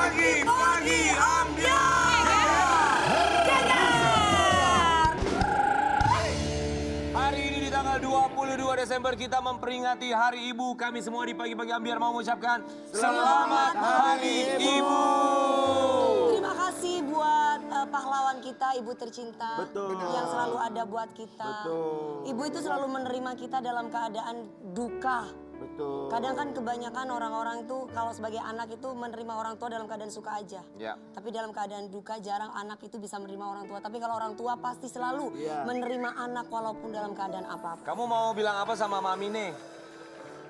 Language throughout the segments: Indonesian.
Pagi-pagi Ambiar. Hari ini di tanggal 22 Desember kita memperingati Hari Ibu. Kami semua di Pagi-pagi Ambiar mau mengucapkan Selamat Hari Ibu. Terima kasih buat pahlawan kita, ibu tercinta. Betul. Yang selalu ada buat kita. Betul. Ibu itu selalu menerima kita dalam keadaan duka. Betul. Kadang kan kebanyakan orang-orang itu kalau sebagai anak itu menerima orang tua dalam keadaan suka aja. Ya. Tapi dalam keadaan duka jarang anak itu bisa menerima orang tua. Tapi kalau orang tua pasti selalu menerima anak walaupun dalam keadaan apapun. Kamu mau bilang apa sama Mami nih?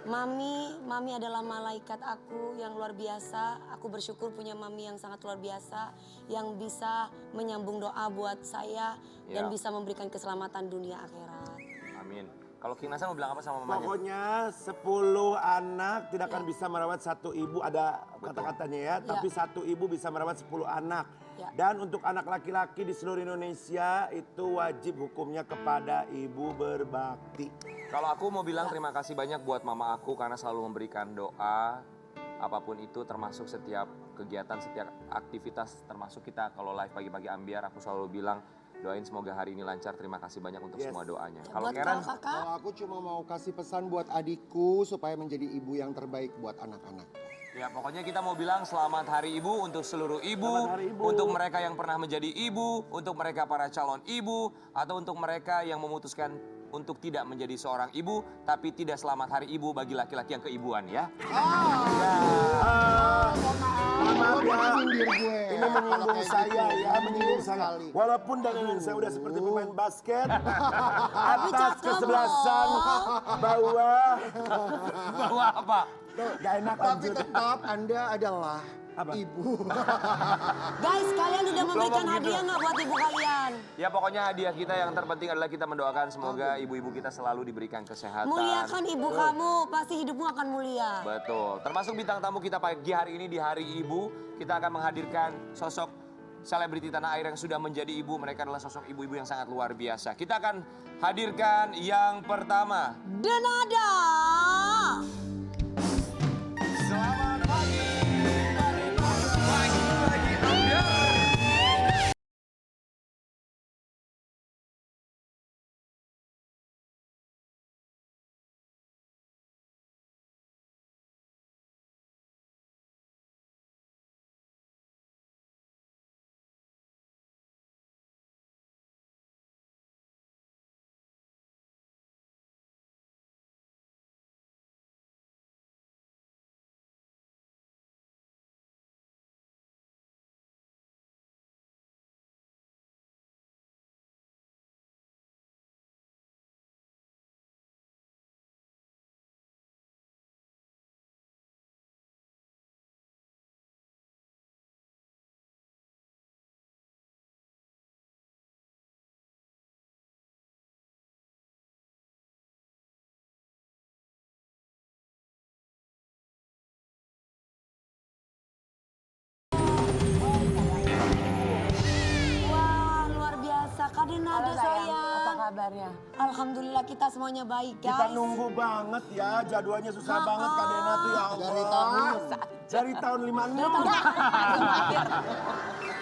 Mami adalah malaikat aku yang luar biasa. Aku bersyukur punya mami yang sangat luar biasa. Yang bisa menyambung doa buat saya. Dan bisa memberikan keselamatan dunia akhirat. Amin. Kalau King Nasan mau bilang apa sama mamanya? Pokoknya 10 anak tidak akan bisa merawat satu ibu, ada kata-katanya ya. Tapi satu ibu bisa merawat 10 anak. Ya. Dan untuk anak laki-laki di seluruh Indonesia itu wajib hukumnya kepada ibu berbakti. Kalau aku mau bilang terima kasih banyak buat mama aku karena selalu memberikan doa. Apapun itu termasuk setiap kegiatan, setiap aktivitas termasuk kita kalau live Pagi-pagi Ambiar aku selalu bilang doain semoga hari ini lancar. Terima kasih banyak untuk semua doanya. Kalau Buat Karen, kakak, Kalau aku cuma mau kasih pesan buat adikku supaya menjadi ibu yang terbaik buat anak-anak. ya pokoknya kita mau bilang selamat Hari Ibu untuk seluruh ibu, Selamat Hari Ibu. untuk mereka yang pernah menjadi ibu, untuk mereka para calon ibu, atau untuk mereka yang memutuskan untuk tidak menjadi seorang ibu, tapi tidak selamat Hari Ibu bagi laki-laki yang keibuan ya. Maaf ya, Nyindir gue. ini menyinggung Kalau kayak saya gitu, ya, menyinggung saya. sekali. Walaupun dandanan saya udah seperti pemain basket, atas kesebelasan, bawah, Bawa apa? gak enak Tapi lanjut. tetap Anda adalah Apa? ibu. guys kalian udah memberikan Ngomong gitu. hadiah nggak buat ibu kalian? Ya pokoknya hadiah kita yang terpenting adalah kita mendoakan semoga ibu-ibu kita selalu diberikan kesehatan. Muliakan ibu kamu, pasti hidupmu akan mulia. Betul. Termasuk bintang tamu kita pagi hari ini di Hari Ibu, kita akan menghadirkan sosok selebriti tanah air yang sudah menjadi ibu. Mereka adalah sosok ibu-ibu yang sangat luar biasa. Kita akan hadirkan yang pertama. Denada. Selamat pagi. Pagi-pagi Ambiar. Wah luar biasa. Kak Denada sayang. Apa kabarnya? Alhamdulillah kita semuanya baik guys. Kita nunggu banget ya, jadwalnya susah banget Kak Dena tuh ya Allah. Dari tahun 56.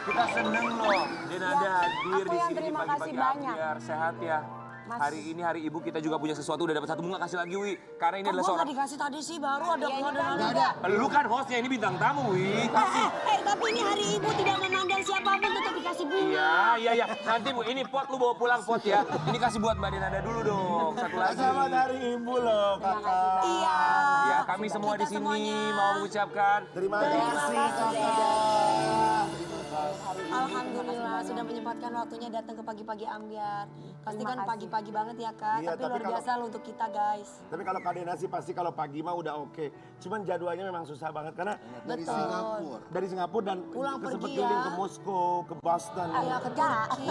Kita seneng loh, Denada hadir aku di yang sini di terima Pagi-pagi kasih banyak. Ambiar. Sehat ya. Hari ini Hari Ibu kita juga punya sesuatu, udah dapat satu bunga, kasih lagi Wi. Karena ini Kok adalah gua seorang... nggak dikasih tadi sih baru ada Iya, ada ini ada. Lu kan hostnya, ini bintang tamu Wi. Kasih. Tapi ini hari ibu tidak memandang siapapun tetap dikasih bunga. Iya. Nanti Bu, ini pot lu bawa pulang pot ya. Ini kasih buat Mbak Denada dulu dong. Satu lagi. Selamat Hari Ibu loh kakak. Iya. Ya, kami semua di Kita sini semuanya. mau mengucapkan Terima kasih kakak. Alhamdulillah sudah menyempatkan waktunya datang ke Pagi-pagi Ambiar. Pasti kan kasih. pagi-pagi banget ya Kak, Iya, tapi tapi luar kalau- biasa loh untuk kita guys. Tapi kalau Kak Dena sih pasti kalau pagi mah udah oke. Cuman jadwalnya memang susah banget karena Dari Betul. Singapura. dari Singapura dan Pulang sempet pergi keliling ya. ke Moskow, ke Boston. Ayo ke Turki.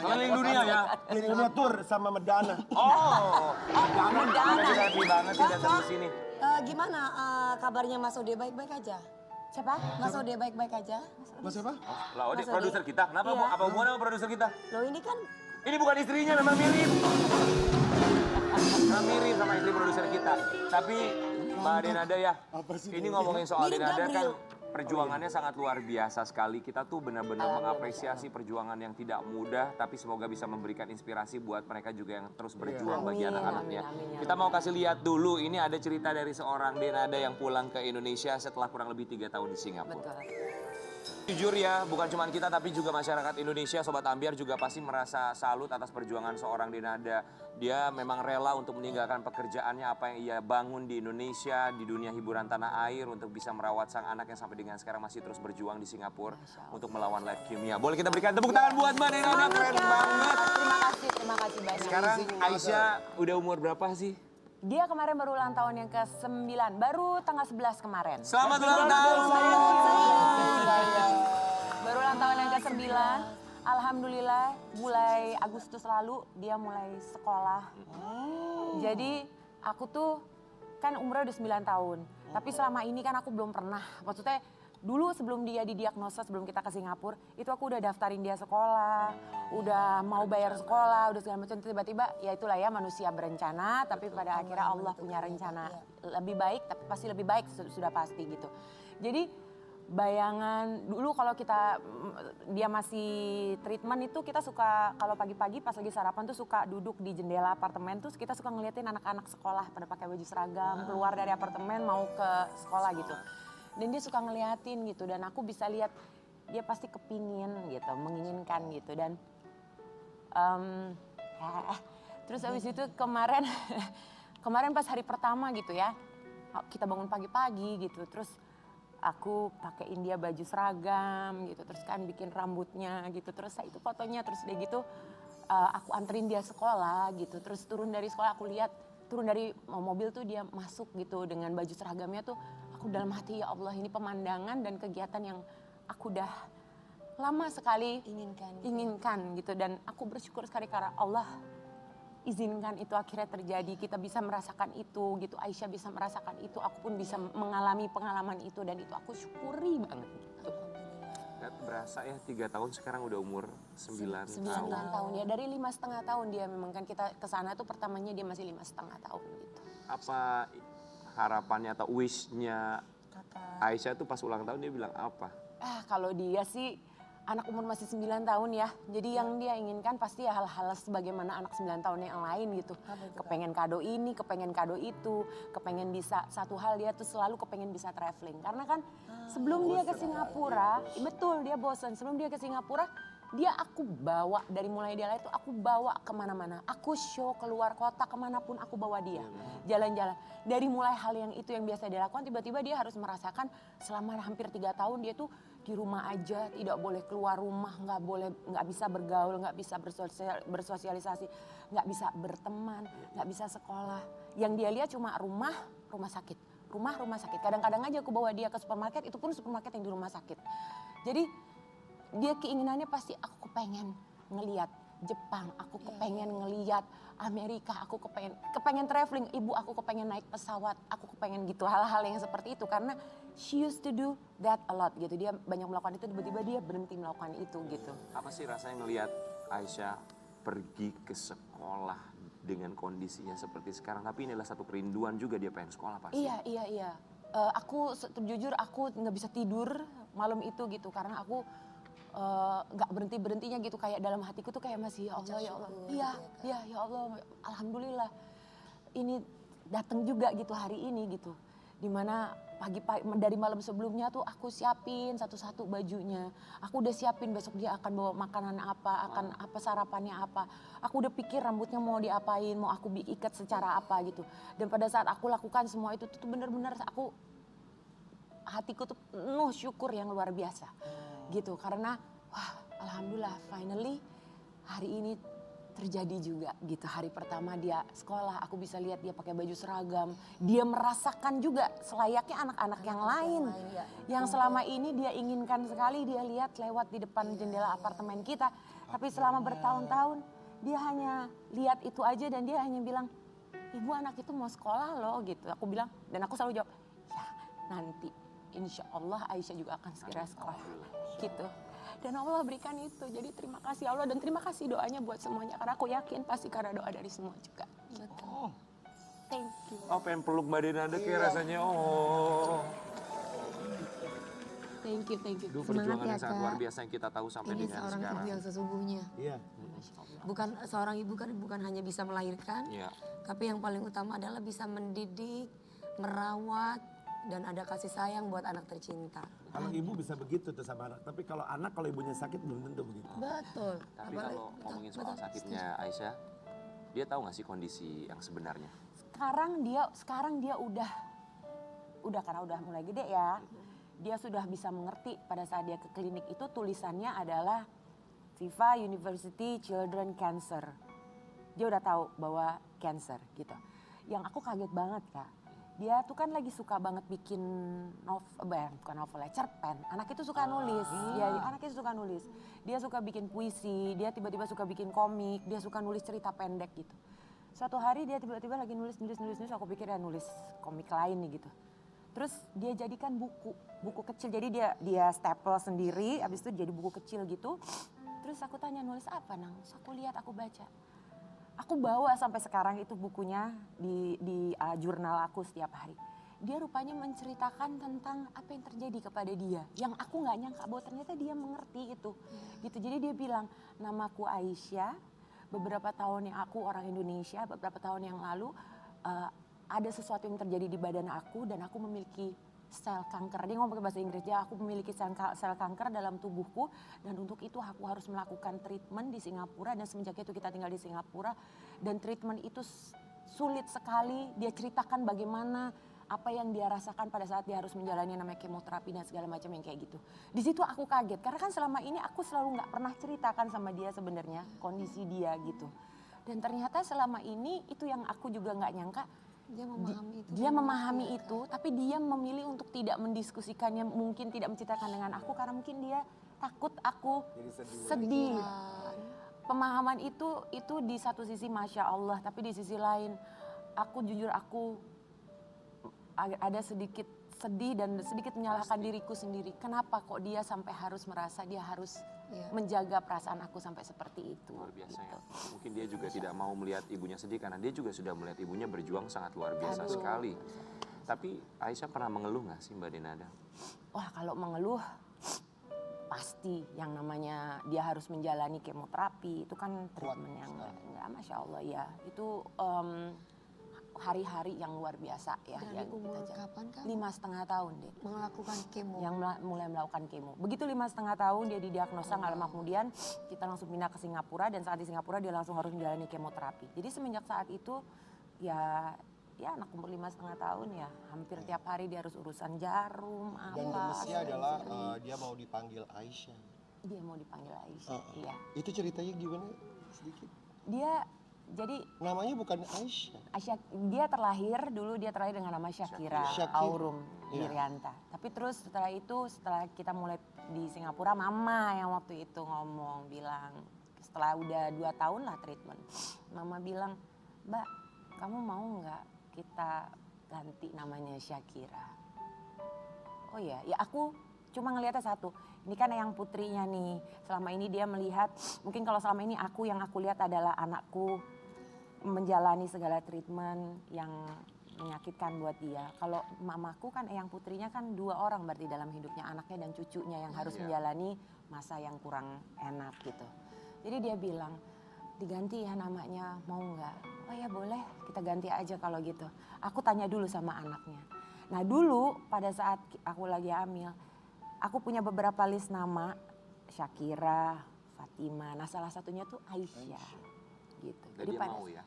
keliling dunia ya. Keliling dunia tour sama Medana. Oh, Medana. kita happy banget sih datang di sini. Gimana kabarnya Mas Ode baik-baik aja? Siapa? Mas Ode baik-baik aja? Mas siapa? Lah, Odi, Mas Odi. produser kita. Kenapa Bu? Iya. Apa hubungannya sama produser kita? Loh ini kan Ini bukan istrinya, memang mirip. Memang mirip sama istri produser kita. Tapi Mbak Denada ya, Apa sih ini ini? ngomongin soal Mirip Denada kan Gabriel. Perjuangannya sangat luar biasa sekali. Kita tuh benar-benar mengapresiasi perjuangan yang tidak mudah, tapi semoga bisa memberikan inspirasi buat mereka juga yang terus berjuang bagi Amin, anak-anaknya. amin, amin, Kita mau kasih lihat dulu, ini ada cerita dari seorang Denada yang pulang ke Indonesia setelah kurang lebih 3 tahun di Singapura. Betul. Jujur ya, bukan cuma kita tapi juga masyarakat Indonesia, Sobat Ambiar juga pasti merasa salut atas perjuangan seorang Denada. Dia memang rela untuk meninggalkan pekerjaannya, apa yang ia bangun di Indonesia, di dunia hiburan tanah air untuk bisa merawat sang anak yang sampai dengan sekarang masih terus berjuang di Singapura untuk melawan leukemia. Boleh kita berikan tepuk tangan buat Mbak Denada, keren banget. Terima kasih banyak. Sekarang Aisyah udah umur berapa sih? Dia kemarin baru ulang tahun yang ke-9, baru tanggal 11 kemarin. Selamat ulang tahun. Baru ulang tahun yang ke-9. Alhamdulillah mulai Agustus lalu dia mulai sekolah. Jadi aku tuh kan umurnya udah 9 tahun. Tapi selama ini kan aku belum pernah, maksudnya dulu sebelum dia didiagnosa, sebelum kita ke Singapura, itu aku udah daftarin dia sekolah, udah mau bayar sekolah, udah segala macam. Tiba-tiba ya itulah ya manusia berencana, tapi pada akhirnya Allah punya rencana lebih baik, tapi pasti lebih baik sudah pasti gitu. Jadi bayangan dulu kalau dia masih treatment itu kita suka kalau pagi-pagi pas lagi sarapan tuh suka duduk di jendela apartemen tuh kita suka ngeliatin anak-anak sekolah pada pakai baju seragam keluar dari apartemen mau ke sekolah gitu. Dan dia suka ngeliatin gitu dan aku bisa lihat dia pasti kepingin gitu, menginginkan gitu dan terus habis itu kemarin pas hari pertama gitu ya kita bangun pagi-pagi gitu terus aku pakein dia baju seragam gitu terus kan bikin rambutnya gitu terus itu fotonya terus udah gitu aku anterin dia sekolah gitu terus turun dari sekolah aku lihat turun dari mobil tuh dia masuk gitu dengan baju seragamnya tuh aku dalam hati ya Allah ini pemandangan dan kegiatan yang aku udah lama sekali inginkan gitu dan aku bersyukur sekali karena Allah izinkan itu akhirnya terjadi kita bisa merasakan itu gitu Aisyah bisa merasakan itu aku pun bisa mengalami pengalaman itu dan itu aku syukuri banget gitu. Gak berasa ya 3 tahun sekarang udah umur 9 tahun. 9 tahun ya dari 5,5 tahun dia memang kan kita kesana tuh pertamanya dia masih 5,5 tahun gitu. Apa harapannya atau wish-nya Aisyah tuh pas ulang tahun dia bilang apa? Kalau dia sih anak umur masih 9 tahun ya. Jadi yang dia inginkan pasti ya hal-hal sebagaimana anak 9 tahun yang lain gitu. Kepengen kado ini, kepengen kado itu, kepengen bisa satu hal dia tuh selalu kepengen bisa traveling. Karena kan sebelum dia ke Singapura, betul dia bosan. Sebelum dia ke Singapura, dia aku bawa dari mulai dia lahir tuh aku bawa kemana-mana. Aku show keluar kota kemanapun aku bawa dia. Jalan-jalan. Dari mulai hal yang itu yang biasa dia lakukan tiba-tiba dia harus merasakan selama hampir 3 tahun dia tuh di rumah aja, tidak boleh keluar rumah, nggak bisa bergaul, nggak bisa bersosialisasi, nggak bisa berteman, nggak bisa sekolah. Yang dia lihat cuma rumah sakit, rumah sakit. Kadang-kadang aja aku bawa dia ke supermarket, itu pun supermarket yang di rumah sakit. Jadi dia keinginannya pasti aku kepengen ngeliat Jepang, aku kepengen ngeliat Amerika, aku kepengen traveling, ibu aku kepengen naik pesawat, aku kepengen gitu hal-hal yang seperti itu karena she used to do that a lot gitu. Dia banyak melakukan itu, tiba-tiba dia berhenti melakukan itu gitu. Apa sih rasanya ngelihat Aisyah pergi ke sekolah dengan kondisinya seperti sekarang? Tapi ini adalah satu kerinduan juga dia pengen sekolah pasti. Iya. Aku jujur aku nggak bisa tidur malam itu gitu karena aku nggak berhentinya gitu kayak dalam hatiku tuh kayak masih ya Allah ya Allah alhamdulillah ini datang juga gitu hari ini gitu dimana pagi dari malam sebelumnya tuh aku siapin satu-satu bajunya aku udah siapin besok dia akan bawa makanan apa akan apa sarapannya apa aku udah pikir rambutnya mau diapain mau aku ikat secara apa gitu dan pada saat aku lakukan semua itu tuh benar-benar aku hatiku tuh penuh syukur yang luar biasa gitu karena wah alhamdulillah finally hari ini terjadi juga gitu hari pertama dia sekolah aku bisa lihat dia pakai baju seragam dia merasakan juga selayaknya anak-anak yang lain yang selama ini dia inginkan sekali dia lihat lewat di depan jendela apartemen kita tapi selama bertahun-tahun dia hanya lihat itu aja dan dia hanya bilang ibu anak itu mau sekolah loh gitu aku bilang dan aku selalu jawab ya nanti insya Allah Aisyah juga akan segera sekolah gitu. Dan Allah berikan itu. Jadi terima kasih Allah dan terima kasih doanya buat semuanya. Karena aku yakin pasti karena doa dari semua juga. Betul. Thank you. Oh pengen peluk Mbak Denada kayak rasanya oh. Thank you, thank you. Aduh, Semangat perjuangan ya yang sangat Kak. luar biasa yang kita tahu sampai Ini dengan seorang sekarang. ibu yang sesungguhnya. Iya. Bukan seorang ibu kan bukan hanya bisa melahirkan, Iya. tapi yang paling utama adalah bisa mendidik, merawat, dan ada kasih sayang buat anak tercinta. Kalau ibu bisa begitu tuh sama anak, tapi kalau anak kalau ibunya sakit belum tentu begitu. Betul. Tapi kalau ngomongin soal sakitnya Aisyah, dia tahu nggak sih kondisi yang sebenarnya? Sekarang dia udah karena udah mulai gede ya. Dia sudah bisa mengerti pada saat dia ke klinik itu tulisannya adalah Viva University Children Cancer. Dia udah tahu bahwa cancer gitu. Yang aku kaget banget Kak. Dia tuh kan lagi suka banget bikin bukan novel ya, cerpen. Anak itu suka nulis, anak itu suka nulis. Dia suka bikin puisi, dia tiba-tiba suka bikin komik, dia suka nulis cerita pendek gitu. Suatu hari dia tiba-tiba lagi nulis, aku pikir ya nulis komik lain nih gitu. Terus dia jadikan buku kecil, jadi dia staple sendiri, habis itu jadi buku kecil gitu. Terus aku tanya nulis apa Nang? Terus aku lihat, aku baca. Aku bawa sampai sekarang itu bukunya di jurnal aku setiap hari. Dia rupanya menceritakan tentang apa yang terjadi kepada dia. Yang aku nggak nyangka bahwa ternyata dia mengerti itu. Gitu. Jadi dia bilang, namaku Aisyah, beberapa tahun yang aku orang Indonesia, beberapa tahun yang lalu ada sesuatu yang terjadi di badan aku dan aku memiliki sel kanker. Dia ngomong pakai bahasa Inggris, ya aku memiliki sel kanker dalam tubuhku dan untuk itu aku harus melakukan treatment di Singapura dan semenjak itu kita tinggal di Singapura dan treatment itu sulit sekali. Dia ceritakan bagaimana apa yang dia rasakan pada saat dia harus menjalani namanya kemoterapi dan segala macam yang kayak gitu. Di situ aku kaget karena kan selama ini aku selalu nggak pernah ceritakan sama dia sebenarnya kondisi dia gitu. Dan ternyata selama ini itu yang aku juga nggak nyangka. Dia memahami itu, tapi dia memilih untuk tidak mendiskusikannya, mungkin tidak menceritakan dengan aku karena mungkin dia takut aku sedih. Pemahaman itu di satu sisi Masya Allah, tapi di sisi lain aku jujur ada sedikit sedih dan sedikit menyalahkan diriku sendiri. Kenapa kok dia sampai harus merasa dia harus menjaga perasaan aku sampai seperti itu. Luar biasa gitu. ya. Mungkin dia juga tidak mau melihat ibunya sedih karena dia juga sudah melihat ibunya berjuang sangat luar biasa sekali. Tapi Aisyah pernah mengeluh nggak sih Mbak Denada? Wah kalau mengeluh pasti yang namanya dia harus menjalani kemoterapi itu kan treatment yang enggak Masya Allah ya. Itu hari-hari yang luar biasa ya. Dari yang umur kita kapan Kak? 5,5 tahun deh. Melakukan kemo. Yang mulai melakukan kemo. Begitu 5,5 tahun dia didiagnosa, nggak lama kemudian kita langsung pindah ke Singapura dan saat di Singapura dia langsung harus menjalani kemoterapi. Jadi semenjak saat itu ya anak umur 5,5 tahun ya hampir tiap hari dia harus urusan jarum Dan apa. gemesnya adalah dia mau dipanggil Aisyah. Dia mau dipanggil Aisyah. Iya. Itu ceritanya gimana sedikit? Dia jadi Namanya bukan Aisyah. dia terlahir dengan nama Syakira Aurum Wirianta. Tapi terus setelah kita mulai di Singapura, mama yang waktu itu bilang setelah udah 2 tahun lah treatment. Mama bilang, Mbak kamu mau nggak kita ganti namanya Syakira? Oh ya aku cuma ngelihatnya satu. Ini kan yang putrinya nih. Selama ini dia melihat, mungkin kalau selama ini yang aku lihat adalah anakku menjalani segala treatment yang menyakitkan buat dia. Kalau mamaku kan yang putrinya kan 2 orang berarti dalam hidupnya, anaknya dan cucunya yang harus menjalani masa yang kurang enak gitu. Jadi dia bilang, diganti ya namanya, mau nggak? Oh ya boleh, kita ganti aja kalau gitu. Aku tanya dulu sama anaknya. Nah dulu pada saat aku lagi hamil, aku punya beberapa list nama, Syakira, Fatima, nah salah satunya tuh Aisyah. Gitu. Jadi dia mau ya?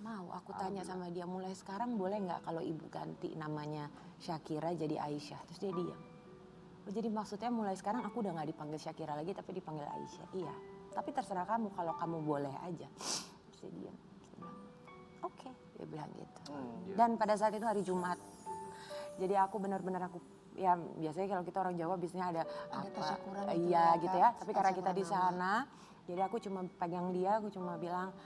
Mau, aku tanya sama dia mulai sekarang boleh nggak kalau ibu ganti namanya Syakira jadi Aisyah. Terus dia diam. Oh, jadi maksudnya mulai sekarang aku udah nggak dipanggil Syakira lagi tapi dipanggil Aisyah. Iya, tapi terserah kamu kalau kamu boleh aja. Terus dia diam. Oke, dia bilang gitu. Dan pada saat itu hari Jumat. Jadi aku benar-benar ya biasanya kalau kita orang Jawa biasanya ada tasyakuran apa? gitu Iya ya, gitu Kak. ya. Tapi karena kita di Tasyakuran sana, jadi aku cuma pegang dia, aku cuma bilang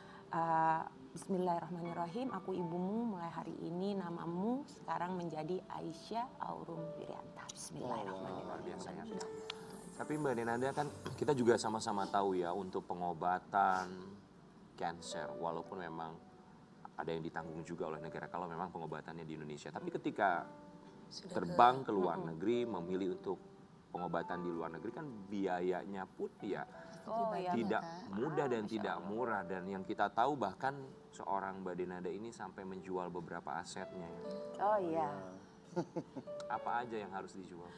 Bismillahirrahmanirrahim, aku ibumu mulai hari ini namamu sekarang menjadi Aisyah Aurum Wirianta. Bismillahirrahmanirrahim. Luar biasa ya. Tapi Mbak Denada kan kita juga sama-sama tahu ya untuk pengobatan cancer walaupun memang ada yang ditanggung juga oleh negara kalau memang pengobatannya di Indonesia. Tapi ketika terbang ke luar negeri memilih untuk pengobatan di luar negeri kan biayanya pun ya Oh iya. tidak mudah dan tidak murah, dan yang kita tahu bahkan seorang Mbak Denada ini sampai menjual beberapa asetnya. Oh iya. Apa aja yang harus dijual?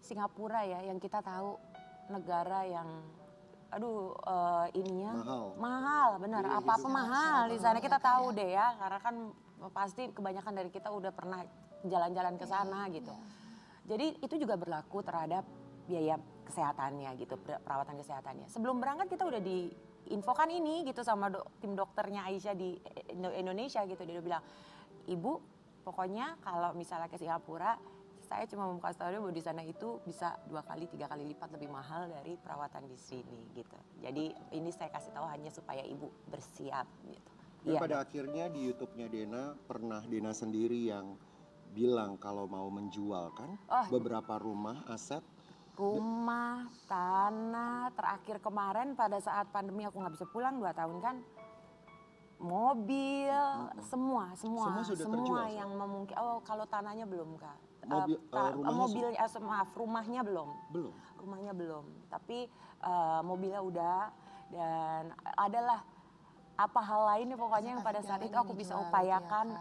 Singapura ya, yang kita tahu negara yang, aduh ininya mahal, benar. Apa-apa mahal di sana kita tahu deh ya, karena kan pasti kebanyakan dari kita udah pernah jalan-jalan ke sana gitu. Jadi itu juga berlaku terhadap biaya kesehatannya gitu, perawatan kesehatannya. Sebelum berangkat kita udah diinfokan ini gitu sama tim dokternya Aisyah di Indonesia gitu. Dia udah bilang, Ibu pokoknya kalau misalnya ke Singapura, saya cuma mau kasih tahu bahwa di sana itu bisa 2 kali 3 kali lipat lebih mahal dari perawatan di sini gitu. Jadi ini saya kasih tahu hanya supaya Ibu bersiap gitu. Dan pada akhirnya di YouTube-nya Dena pernah Dena sendiri yang bilang kalau mau menjual kan beberapa rumah aset. Rumah, tanah, terakhir kemarin pada saat pandemi aku nggak bisa pulang 2 tahun kan. Mobil, semua Semua sudah terjual, yang memungkinkan. Oh kalau tanahnya belum Kak. Rumahnya Rumahnya belum. Belum. Rumahnya belum. Tapi mobilnya udah, dan adalah apa hal lainnya pokoknya yang pada saat itu aku bisa upayakan.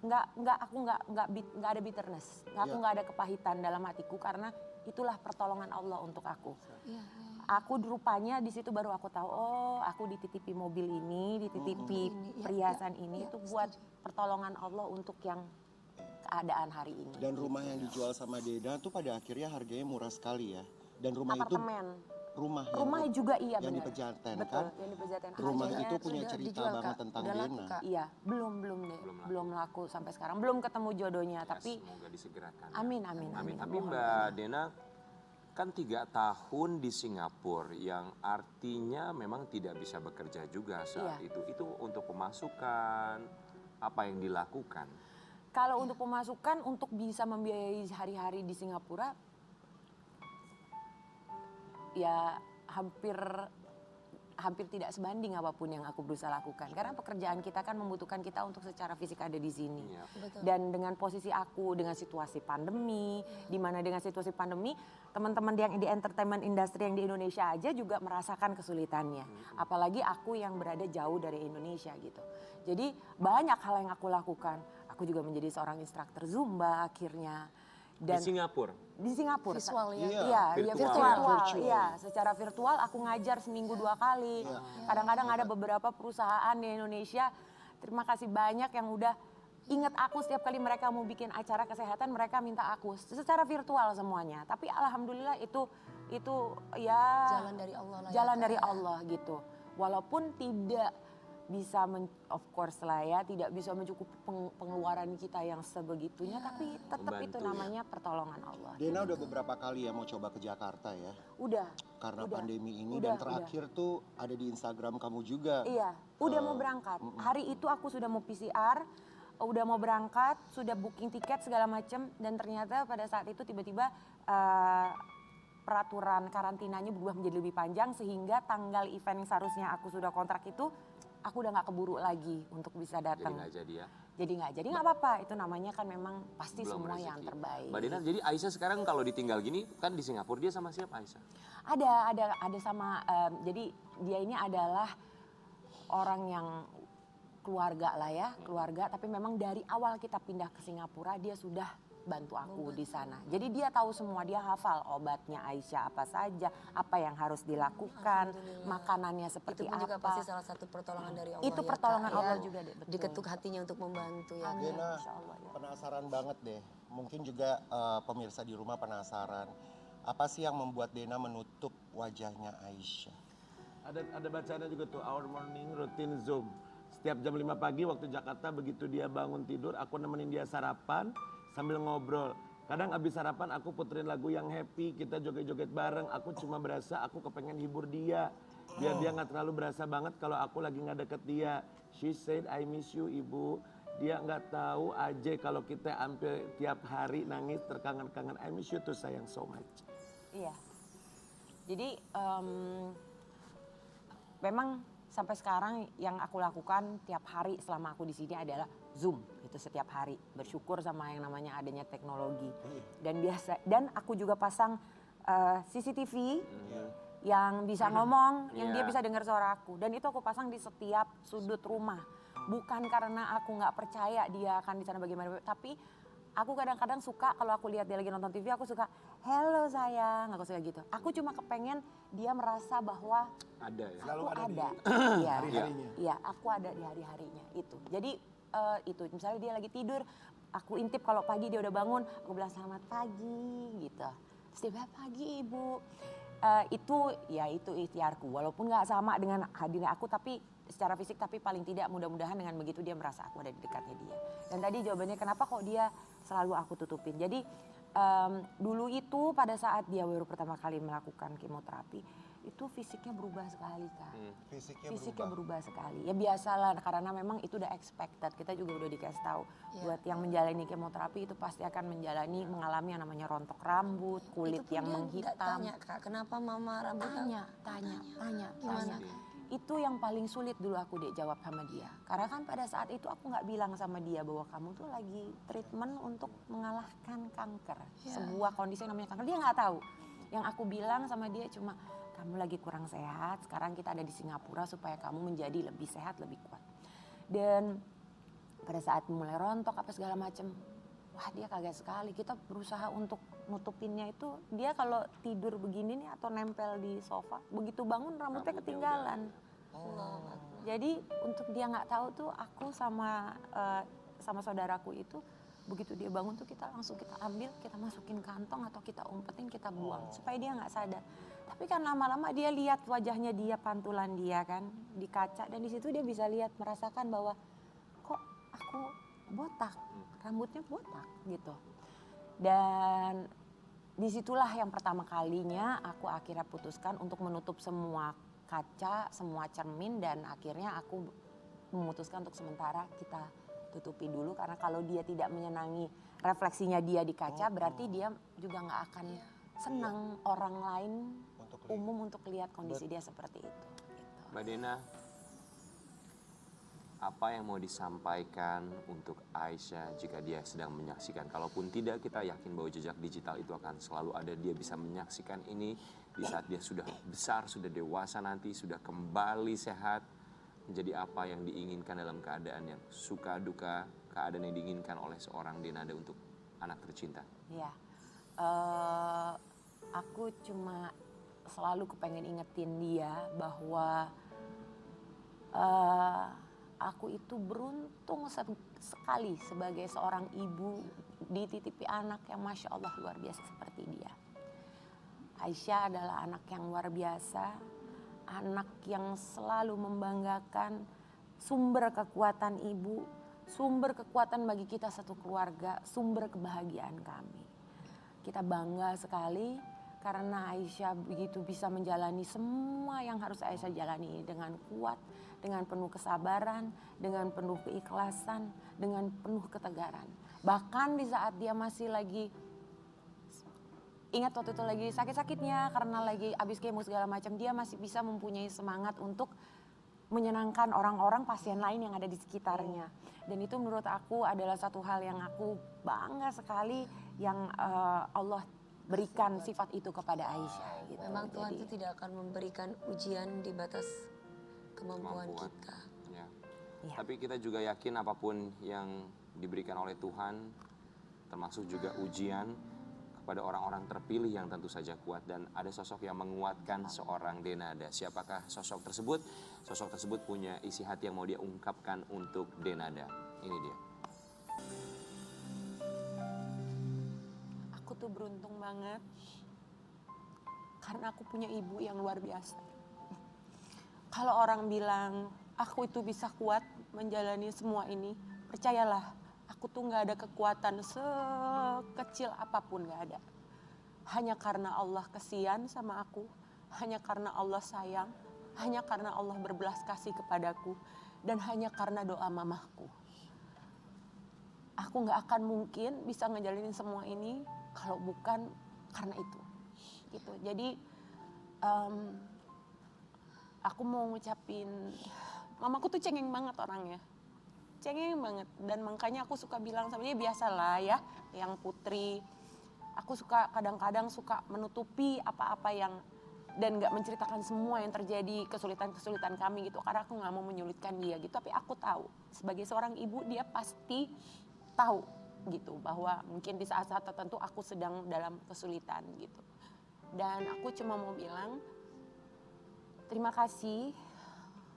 Aku nggak ada bitterness. Aku nggak ada kepahitan dalam hatiku karena itulah pertolongan Allah untuk aku. Aku rupanya di situ baru aku tahu, oh aku dititipi mobil ini, dititipi perhiasan ini itu buat pertolongan Allah untuk yang keadaan hari ini. Dan rumah yang dijual sama Dena tuh pada akhirnya harganya murah sekali ya. Dan rumah Apartemen. itu rumah Juga iya yang benar. di Pejaten Betul, kan. yang di Pejaten. Rumah Harganya itu punya sudah cerita dijual, banget Kak. tentang Udah laku, Dena. Kak. Iya, belum laku sampai sekarang. Belum ketemu jodohnya, tapi Semoga disegerakan. amin. Tapi Mbak Dena kan 3 tahun di Singapura yang artinya memang tidak bisa bekerja juga saat itu. Itu untuk pemasukan, apa yang dilakukan? Kalau untuk pemasukan, untuk bisa membiayai hari-hari di Singapura, ya hampir tidak sebanding apapun yang aku berusaha lakukan. Karena pekerjaan kita kan membutuhkan kita untuk secara fisik ada di sini. Dan dengan posisi aku, dengan situasi pandemi, di mana dengan situasi pandemi, teman-teman yang di entertainment industry yang di Indonesia aja juga merasakan kesulitannya. Apalagi aku yang berada jauh dari Indonesia gitu. Jadi banyak hal yang aku lakukan. Aku juga menjadi seorang instruktur Zumba akhirnya. Dan Di Singapura? Di Singapura. Visual ya? Iya, Virtual. Iya, secara virtual aku ngajar seminggu 2 kali. Kadang-kadang ada beberapa perusahaan di Indonesia, terima kasih banyak yang udah ingat aku setiap kali mereka mau bikin acara kesehatan, mereka minta aku secara virtual semuanya. Tapi alhamdulillah itu ya Jalan dari Allah lah ya, jalan Kak, dari ya. Allah gitu. Walaupun tidak bisa of course lah ya, tidak bisa mencukupi pengeluaran kita yang sebegitunya, tapi tetap Membantu itu ya. namanya pertolongan Allah. Dena udah beberapa kali ya mau coba ke Jakarta ya. Udah. Karena Udah. pandemi ini Udah, dan terakhir tuh ada di Instagram kamu juga. Iya, udah mau berangkat. Hari itu aku sudah mau PCR, udah mau berangkat, sudah booking tiket segala macam, dan ternyata pada saat itu tiba-tiba peraturan karantinanya berubah menjadi lebih panjang sehingga tanggal event yang seharusnya aku sudah kontrak itu aku udah nggak keburu lagi untuk bisa Jadi datang. nggak jadi ya? Jadi nggak apa-apa. Itu namanya kan memang pasti Belum semua rezeki. yang terbaik. Mbak Dena, jadi Aisyah sekarang kalau ditinggal gini kan di Singapura, dia sama siapa Aisyah? Ada sama, jadi dia ini adalah orang yang keluarga lah ya, keluarga. Tapi memang dari awal kita pindah ke Singapura dia sudah bantu aku di sana. Jadi dia tahu semua, dia hafal obatnya Aisyah apa saja, apa yang harus dilakukan, makanannya seperti Itu pun juga apa. pasti salah satu pertolongan dari Allah. Itu ya, pertolongan Kak, ya. Allah juga deh, betul. Diketuk hatinya untuk membantu ya. Amin, Dena, Insya Allah, ya. penasaran banget deh. Mungkin juga pemirsa di rumah penasaran. Apa sih yang membuat Dena menutup wajahnya Aisyah? Ada bacanya juga tuh, our morning routine Zoom. Setiap jam 5 pagi waktu Jakarta, begitu dia bangun tidur, aku nemenin dia sarapan sambil ngobrol. Kadang abis sarapan aku puterin lagu yang happy, kita joget-joget bareng. Aku cuma berasa aku kepengen hibur dia. Biar dia nggak terlalu berasa banget kalau aku lagi nggak deket dia. She said, I miss you ibu. Dia nggak tahu aja kalau kita hampir tiap hari nangis terkangen-kangen. I miss you tuh sayang so much. Iya. Jadi memang sampai sekarang yang aku lakukan tiap hari selama aku di sini adalah Zoom itu setiap hari, bersyukur sama yang namanya adanya teknologi. Dan aku juga pasang CCTV yang bisa ngomong, yang dia bisa dengar suara aku, dan itu aku pasang di setiap sudut rumah. Bukan karena aku nggak percaya dia akan di sana bagaimana, tapi aku kadang-kadang suka kalau aku lihat dia lagi nonton TV, aku suka, hello sayang, aku suka gitu. Aku cuma kepengen dia merasa bahwa Ada ya. Selalu aku ada ada. di Iya, hari-harinya. iya, aku ada di hari-harinya itu. Jadi itu misalnya dia lagi tidur, aku intip kalau pagi dia udah bangun, aku bilang selamat pagi gitu. Terus dia bilang pagi ibu. Itu ikhtiarku, walaupun nggak sama dengan hadirnya aku, tapi secara fisik, tapi paling tidak mudah-mudahan dengan begitu dia merasa aku ada di dekatnya dia. Dan tadi jawabannya kenapa kok dia selalu aku tutupin. Jadi dulu itu pada saat dia baru pertama kali melakukan kemoterapi, itu fisiknya berubah sekali Kak. Fisiknya berubah sekali. Ya biasalah karena memang itu udah expected. Kita juga udah dikasih tahu buat yang menjalani kemoterapi itu pasti akan mengalami yang namanya rontok rambut, kulit Itu pun yang dia nggak menghitam. tanya Kak, kenapa mama rambutnya? Tanya. Gimana? Itu yang paling sulit dulu aku jawab sama dia. Karena kan pada saat itu aku nggak bilang sama dia bahwa kamu tuh lagi treatment untuk mengalahkan kanker. Sebuah kondisi yang namanya kanker, dia nggak tahu. Yang aku bilang sama dia cuma, kamu lagi kurang sehat, sekarang kita ada di Singapura supaya kamu menjadi lebih sehat, lebih kuat. Dan pada saat mulai rontok apa segala macam, wah dia kaget sekali. Kita berusaha untuk nutupinnya itu, dia kalau tidur begini nih atau nempel di sofa, begitu bangun rambutnya ketinggalan. Jadi untuk dia nggak tahu tuh aku sama saudaraku itu, begitu dia bangun tuh kita langsung kita ambil, kita masukin kantong atau kita umpetin, kita buang supaya dia nggak sadar. Tapi kan lama-lama dia lihat wajahnya dia, pantulan dia kan di kaca, dan di situ dia bisa lihat, merasakan bahwa kok aku botak, rambutnya botak gitu. Dan disitulah yang pertama kalinya aku akhirnya putuskan untuk menutup semua kaca, semua cermin, dan akhirnya aku memutuskan untuk sementara kita tutupi dulu, karena kalau dia tidak menyenangi refleksinya dia di kaca, berarti dia juga nggak akan senang orang lain umum untuk lihat kondisi dia seperti itu. Gitu. Mbak Dena, apa yang mau disampaikan untuk Aisyah jika dia sedang menyaksikan? Kalaupun tidak, kita yakin bahwa jejak digital itu akan selalu ada. Dia bisa menyaksikan ini di saat dia sudah besar, sudah dewasa nanti, sudah kembali sehat, menjadi apa yang diinginkan dalam keadaan yang suka duka, keadaan yang diinginkan oleh seorang Denada untuk anak tercinta. Iya, aku cuma selalu kepengen ingetin dia bahwa aku itu beruntung sekali sebagai seorang ibu dititipi anak yang Masya Allah luar biasa seperti dia. Aisyah adalah anak yang luar biasa, anak yang selalu membanggakan, sumber kekuatan ibu, sumber kekuatan bagi kita satu keluarga, sumber kebahagiaan kami. Kita bangga sekali karena Aisyah begitu bisa menjalani semua yang harus Aisyah jalani dengan kuat, dengan penuh kesabaran, dengan penuh keikhlasan, dengan penuh ketegaran. Bahkan di saat dia masih lagi, ingat waktu itu lagi sakit-sakitnya karena lagi habis kemo segala macam, dia masih bisa mempunyai semangat untuk menyenangkan orang-orang pasien lain yang ada di sekitarnya. Dan itu menurut aku adalah satu hal yang aku bangga sekali yang Allah berikan sifat itu kepada Aisyah. Gitu. Memang Tuhan Jadi, itu tidak akan memberikan ujian di batas kemampuan kita. Ya. Ya. Tapi kita juga yakin apapun yang diberikan oleh Tuhan, termasuk juga ujian kepada orang-orang terpilih yang tentu saja kuat, dan ada sosok yang menguatkan seorang Denada. Siapakah sosok tersebut? Sosok tersebut punya isi hati yang mau dia ungkapkan untuk Denada. Ini dia. aku tuh beruntung banget karena aku punya ibu yang luar biasa. Kalau orang bilang aku itu bisa kuat menjalani semua ini, percayalah, aku tuh nggak ada kekuatan sekecil apapun, nggak ada. Hanya karena Allah kesian sama aku, hanya karena Allah sayang, hanya karena Allah berbelas kasih kepadaku, dan hanya karena doa mamahku. Aku nggak akan mungkin bisa ngejalanin semua ini kalau bukan karena itu. Gitu. Jadi aku mau ngucapin, mamaku tuh cengeng banget orangnya. Cengeng banget. Dan makanya aku suka bilang sama dia, biasalah ya, yang putri. Aku suka kadang-kadang suka menutupi apa-apa yang, dan gak menceritakan semua yang terjadi, kesulitan-kesulitan kami gitu. Karena aku gak mau menyulitkan dia gitu. Tapi aku tahu, sebagai seorang ibu dia pasti tahu gitu. Bahwa mungkin di saat-saat tertentu aku sedang dalam kesulitan gitu. Dan aku cuma mau bilang, terima kasih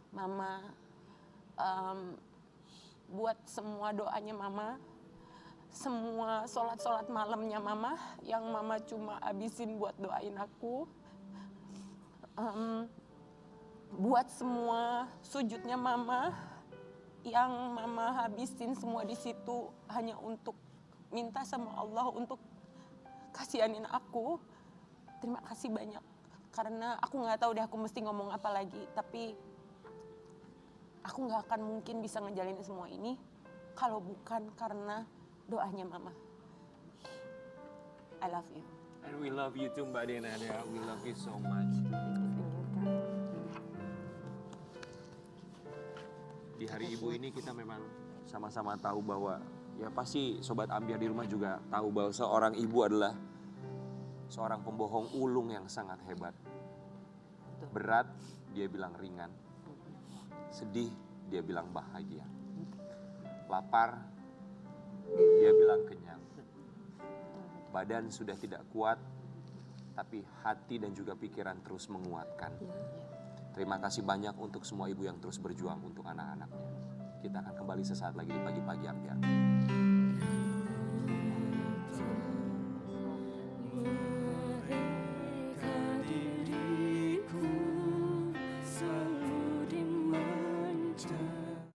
Mama, buat semua doanya Mama, semua sholat-sholat malamnya Mama, yang Mama cuma habisin buat doain aku. Buat semua sujudnya Mama, yang Mama habisin semua di situ hanya untuk minta sama Allah untuk kasihanin aku. Terima kasih banyak. Karena aku nggak tahu deh aku mesti ngomong apa lagi, tapi aku nggak akan mungkin bisa ngejalanin semua ini kalau bukan karena doanya Mama. I love you. And we love you too Mbak Dena. We love you so much. Di hari ibu ini kita memang sama-sama tahu bahwa ya pasti Sobat Ambiar di rumah juga tahu bahwa seorang ibu adalah seorang pembohong ulung yang sangat hebat. Berat, dia bilang ringan. Sedih, dia bilang bahagia. Lapar, dia bilang kenyang. Badan sudah tidak kuat, tapi hati dan juga pikiran terus menguatkan. Terima kasih banyak untuk semua ibu yang terus berjuang untuk anak-anaknya. Kita akan kembali sesaat lagi di Pagi-Pagi Ambiar.